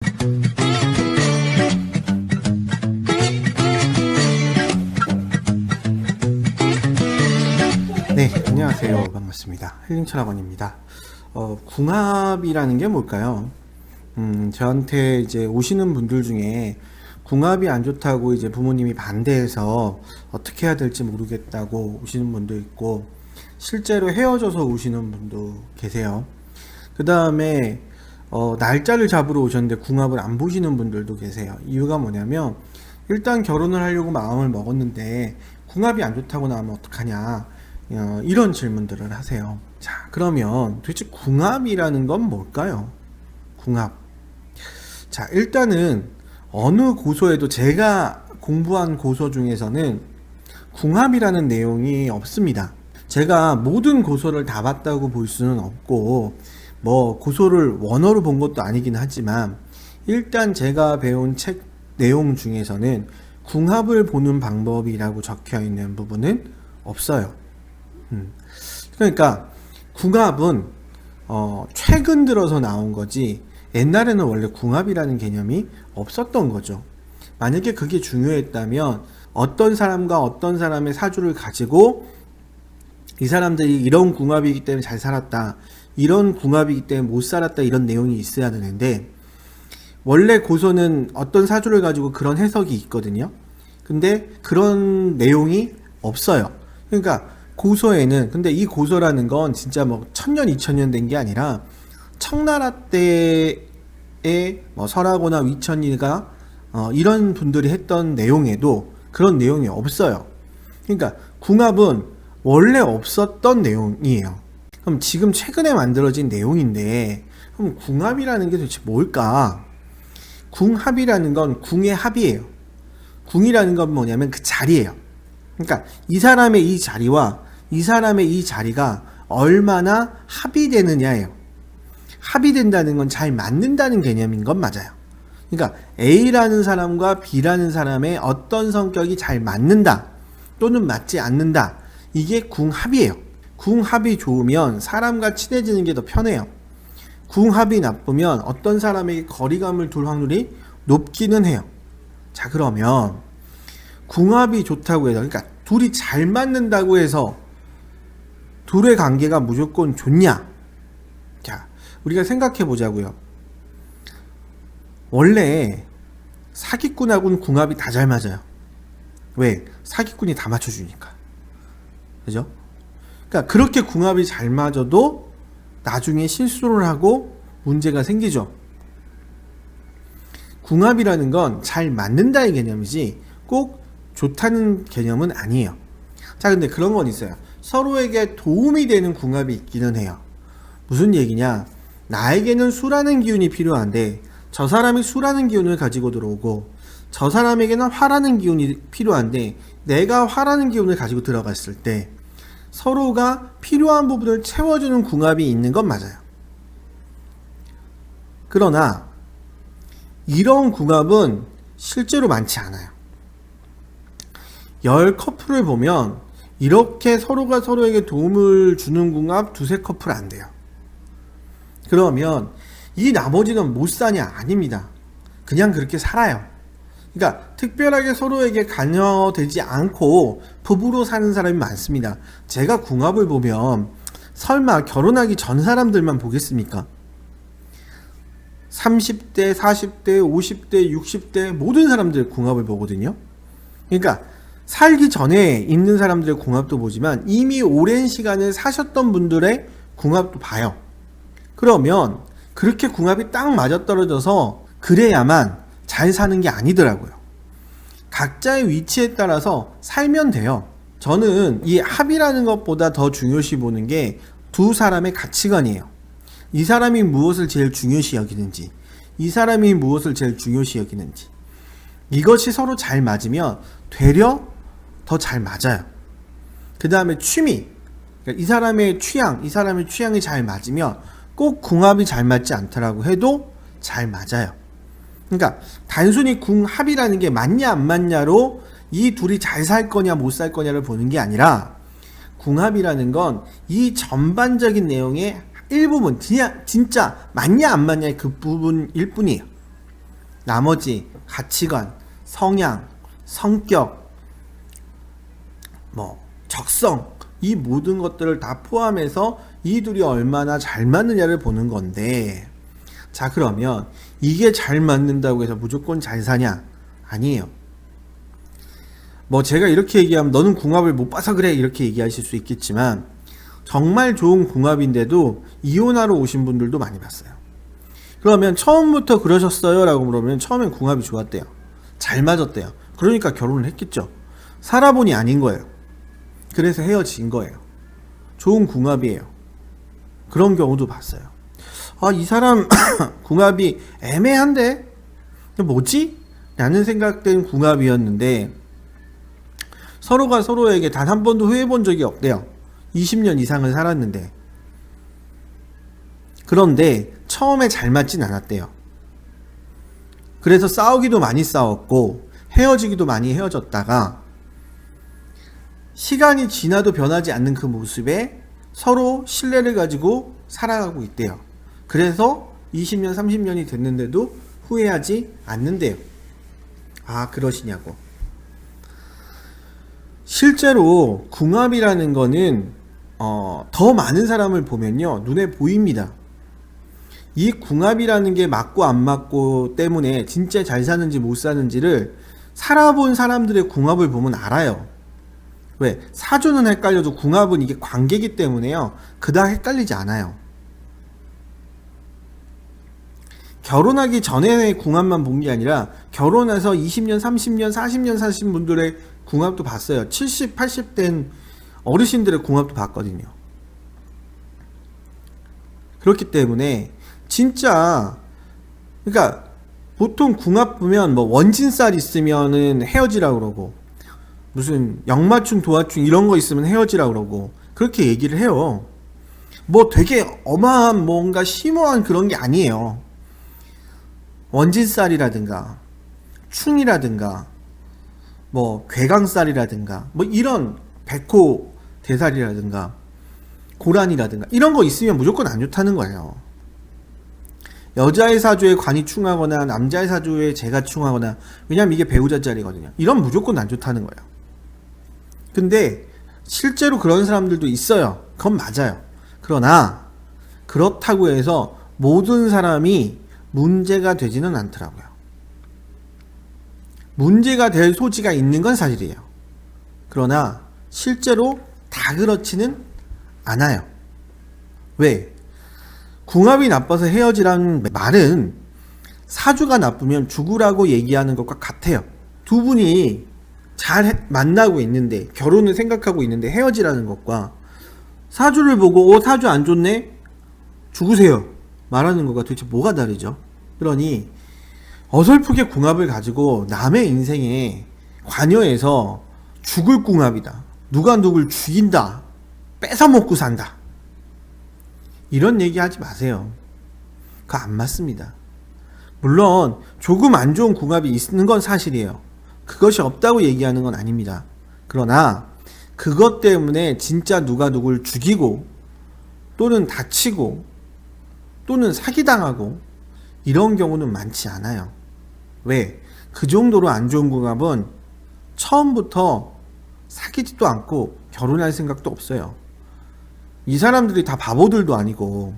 네, 안녕하세요. 반갑습니다. 힐링철학원입니다. 궁합이라는 게 뭘까요? 저한테 이제 오시는 분들 중에 궁합이 안 좋다고 이제 부모님이 반대해서 어떻게 해야 될지 모르겠다고 오시는 분도 있고, 실제로 헤어져서 오시는 분도 계세요. 그 다음에 날짜를 잡으러 오셨는데 궁합을 안 보시는 분들도 계세요. 이유가 뭐냐면, 일단 결혼을 하려고 마음을 먹었는데 궁합이 안 좋다고 나오면 어떡하냐, 이런 질문들을 하세요. 자, 그러면 도대체 궁합이라는 건 뭘까요? 궁합. 자, 일단은 어느 고소에도, 제가 공부한 고소 중에서는 궁합이라는 내용이 없습니다. 제가 모든 고소를 다 봤다고 볼 수는 없고, 뭐 고소를 원어로 본 것도 아니긴 하지만, 일단 제가 배운 책 내용 중에서는 궁합을 보는 방법이라고 적혀 있는 부분은 없어요. 그러니까 궁합은 최근 들어서 나온 거지, 옛날에는 원래 궁합이라는 개념이 없었던 거죠. 만약에 그게 중요했다면 어떤 사람과 어떤 사람의 사주를 가지고 이 사람들이 이런 궁합이기 때문에 잘 살았다, 이런 궁합이기 때문에 못 살았다, 이런 내용이 있어야 되는데, 원래 고소는 어떤 사주를 가지고 그런 해석이 있거든요. 근데 그런 내용이 없어요. 그러니까 고소에는, 근데 이 고소라는 건 진짜 뭐 1000년, 2000년 된 게 아니라 청나라 때에 뭐 설하거나 위천이가 이런 분들이 했던 내용에도 그런 내용이 없어요. 그러니까 궁합은 원래 없었던 내용이에요. 그럼 지금 최근에 만들어진 내용인데, 그럼 궁합이라는 게 도대체 뭘까? 궁합이라는 건 궁의 합이에요. 궁이라는 건 뭐냐면 그 자리예요. 그러니까 이 사람의 이 자리와 이 사람의 이 자리가 얼마나 합이 되느냐예요. 합이 된다는 건 잘 맞는다는 개념인 건 맞아요. 그러니까 A라는 사람과 B라는 사람의 어떤 성격이 잘 맞는다 또는 맞지 않는다, 이게 궁합이에요. 궁합이 좋으면 사람과 친해지는 게 더 편해요. 궁합이 나쁘면 어떤 사람에게 거리감을 둘 확률이 높기는 해요. 자, 그러면 궁합이 좋다고 해서, 그러니까 둘이 잘 맞는다고 해서 둘의 관계가 무조건 좋냐? 자, 우리가 생각해 보자고요. 원래 사기꾼하고는 궁합이 다 잘 맞아요. 왜? 사기꾼이 다 맞춰주니까. 그죠? 그러니까 그렇게 궁합이 잘 맞아도 나중에 실수를 하고 문제가 생기죠. 궁합이라는 건 잘 맞는다의 개념이지 꼭 좋다는 개념은 아니에요. 자, 근데 그런 건 있어요. 서로에게 도움이 되는 궁합이 있기는 해요. 무슨 얘기냐? 나에게는 수라는 기운이 필요한데 저 사람이 수라는 기운을 가지고 들어오고, 저 사람에게는 화라는 기운이 필요한데 내가 화라는 기운을 가지고 들어갔을 때 서로가 필요한 부분을 채워주는 궁합이 있는 건 맞아요. 그러나 이런 궁합은 실제로 많지 않아요. 10커플을 보면 이렇게 서로가 서로에게 도움을 주는 궁합 2-3커플 안 돼요. 그러면 이 나머지는 못 사냐? 아닙니다. 그냥 그렇게 살아요. 그러니까 특별하게 서로에게 관여되지 않고 부부로 사는 사람이 많습니다. 제가 궁합을 보면 설마 결혼하기 전 사람들만 보겠습니까? 30대, 40대, 50대, 60대 모든 사람들 궁합을 보거든요. 그러니까 살기 전에 있는 사람들의 궁합도 보지만 이미 오랜 시간을 사셨던 분들의 궁합도 봐요. 그러면 그렇게 궁합이 딱 맞아떨어져서 그래야만 잘 사는 게 아니더라고요. 각자의 위치에 따라서 살면 돼요. 저는 이 합이라는 것보다 더 중요시 보는 게 두 사람의 가치관이에요. 이 사람이 무엇을 제일 중요시 여기는지, 이 사람이 무엇을 제일 중요시 여기는지, 이것이 서로 잘 맞으면 되려 더 잘 맞아요. 그 다음에 취미, 그러니까 이 사람의 취향, 이 사람의 취향이 잘 맞으면 꼭 궁합이 잘 맞지 않더라고 해도 잘 맞아요. 그러니까 단순히 궁합이라는 게 맞냐 안 맞냐로 이 둘이 잘 살 거냐 못 살 거냐를 보는 게 아니라, 궁합이라는 건 이 전반적인 내용의 일부분, 진짜 맞냐 안 맞냐의 그 부분일 뿐이에요. 나머지 가치관, 성향, 성격, 적성, 이 모든 것들을 다 포함해서 이 둘이 얼마나 잘 맞느냐를 보는 건데, 자, 그러면 이게 잘 맞는다고 해서 무조건 잘 사냐? 아니에요. 제가 이렇게 얘기하면 너는 궁합을 못 봐서 그래 이렇게 얘기하실 수 있겠지만, 정말 좋은 궁합인데도 이혼하러 오신 분들도 많이 봤어요. 그러면 처음부터 그러셨어요? 라고 물으면 처음엔 궁합이 좋았대요. 잘 맞았대요. 그러니까 결혼을 했겠죠. 살아보니 아닌 거예요. 그래서 헤어진 거예요. 좋은 궁합이에요. 그런 경우도 봤어요. 이 사람 궁합이 애매한데? 뭐지? 라는 생각된 궁합이었는데 서로가 서로에게 단 한 번도 후회해 본 적이 없대요. 20년 이상을 살았는데. 그런데 처음에 잘 맞진 않았대요. 그래서 싸우기도 많이 싸웠고 헤어지기도 많이 헤어졌다가 시간이 지나도 변하지 않는 그 모습에 서로 신뢰를 가지고 살아가고 있대요. 그래서 20년, 30년이 됐는데도 후회하지 않는데요. 그러시냐고. 실제로 궁합이라는 거는 더 많은 사람을 보면요, 눈에 보입니다. 이 궁합이라는 게 맞고 안 맞고 때문에 진짜 잘 사는지 못 사는지를 살아본 사람들의 궁합을 보면 알아요. 왜? 사주는 헷갈려도 궁합은 이게 관계이기 때문에요, 그닥 헷갈리지 않아요. 결혼하기 전의 궁합만 본 게 아니라 결혼해서 20년, 30년, 40년 사신 분들의 궁합도 봤어요. 70, 80 된 어르신들의 궁합도 봤거든요. 그렇기 때문에 진짜, 그러니까 보통 궁합 보면 원진살 있으면은 헤어지라고 그러고 무슨 역맞춤 도화춤 이런 거 있으면 헤어지라고 그러고 그렇게 얘기를 해요. 되게 어마한 뭔가 심오한 그런 게 아니에요. 원진살이라든가 충이라든가 괴강살이라든가 이런 백호 대살이라든가 고란이라든가 이런 거 있으면 무조건 안 좋다는 거예요. 여자의 사주에 관이 충하거나 남자의 사주에 재가 충하거나, 왜냐면 이게 배우자 자리거든요. 이런 무조건 안 좋다는 거예요. 근데 실제로 그런 사람들도 있어요. 그건 맞아요. 그러나 그렇다고 해서 모든 사람이 문제가 되지는 않더라고요. 문제가 될 소지가 있는 건 사실이에요. 그러나 실제로 다 그렇지는 않아요. 왜? 궁합이 나빠서 헤어지라는 말은 사주가 나쁘면 죽으라고 얘기하는 것과 같아요. 두 분이 잘 만나고 있는데, 결혼을 생각하고 있는데 헤어지라는 것과 사주를 보고 사주 안 좋네? 죽으세요 말하는 것과 도대체 뭐가 다르죠? 그러니 어설프게 궁합을 가지고 남의 인생에 관여해서 죽을 궁합이다, 누가 누굴 죽인다, 뺏어먹고 산다, 이런 얘기 하지 마세요. 그거 안 맞습니다. 물론 조금 안 좋은 궁합이 있는 건 사실이에요. 그것이 없다고 얘기하는 건 아닙니다. 그러나 그것 때문에 진짜 누가 누굴 죽이고 또는 다치고 또는 사기당하고 이런 경우는 많지 않아요. 왜? 그 정도로 안 좋은 궁합은 처음부터 사귀지도 않고 결혼할 생각도 없어요. 이 사람들이 다 바보들도 아니고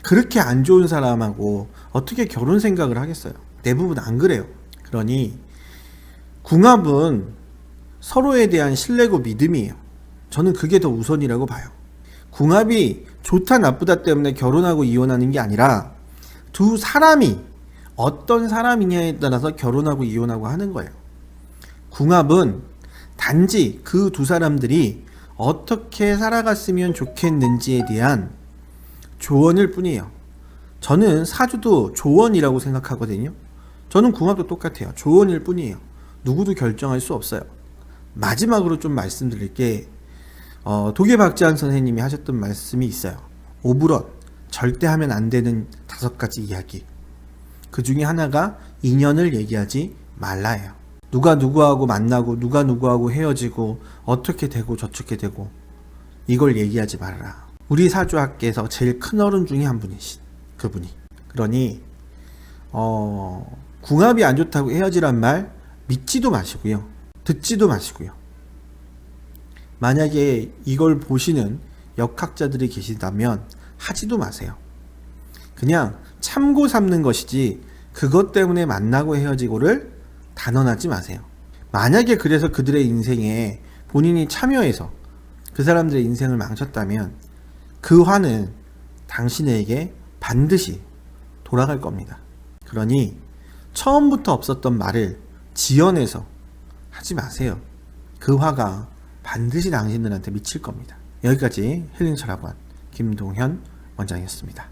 그렇게 안 좋은 사람하고 어떻게 결혼 생각을 하겠어요? 대부분 안 그래요. 그러니 궁합은 서로에 대한 신뢰고 믿음이에요. 저는 그게 더 우선이라고 봐요. 궁합이 좋다 나쁘다 때문에 결혼하고 이혼하는 게 아니라 두 사람이 어떤 사람이냐에 따라서 결혼하고 이혼하고 하는 거예요. 궁합은 단지 그 두 사람들이 어떻게 살아갔으면 좋겠는지에 대한 조언일 뿐이에요. 저는 사주도 조언이라고 생각하거든요. 저는 궁합도 똑같아요. 조언일 뿐이에요. 누구도 결정할 수 없어요. 마지막으로 좀 말씀드릴 게 도계박지한 선생님이 하셨던 말씀이 있어요. 오브런, 절대 하면 안 되는 5가지 이야기. 그 중에 하나가 인연을 얘기하지 말라예요. 누가 누구하고 만나고 누가 누구하고 헤어지고 어떻게 되고 저렇게 되고 이걸 얘기하지 말아라. 우리 사주학계에서 제일 큰 어른 중에 한 분이신 그분이. 그러니 궁합이 안 좋다고 헤어지란 말 믿지도 마시고요. 듣지도 마시고요. 만약에 이걸 보시는 역학자들이 계시다면 하지도 마세요. 그냥 참고 삼는 것이지 그것 때문에 만나고 헤어지고를 단언하지 마세요. 만약에 그래서 그들의 인생에 본인이 참여해서 그 사람들의 인생을 망쳤다면 그 화는 당신에게 반드시 돌아갈 겁니다. 그러니 처음부터 없었던 말을 지어내서 하지 마세요. 그 화가 반드시 당신들한테 미칠 겁니다. 여기까지 힐링 철학원 김동현 원장이었습니다.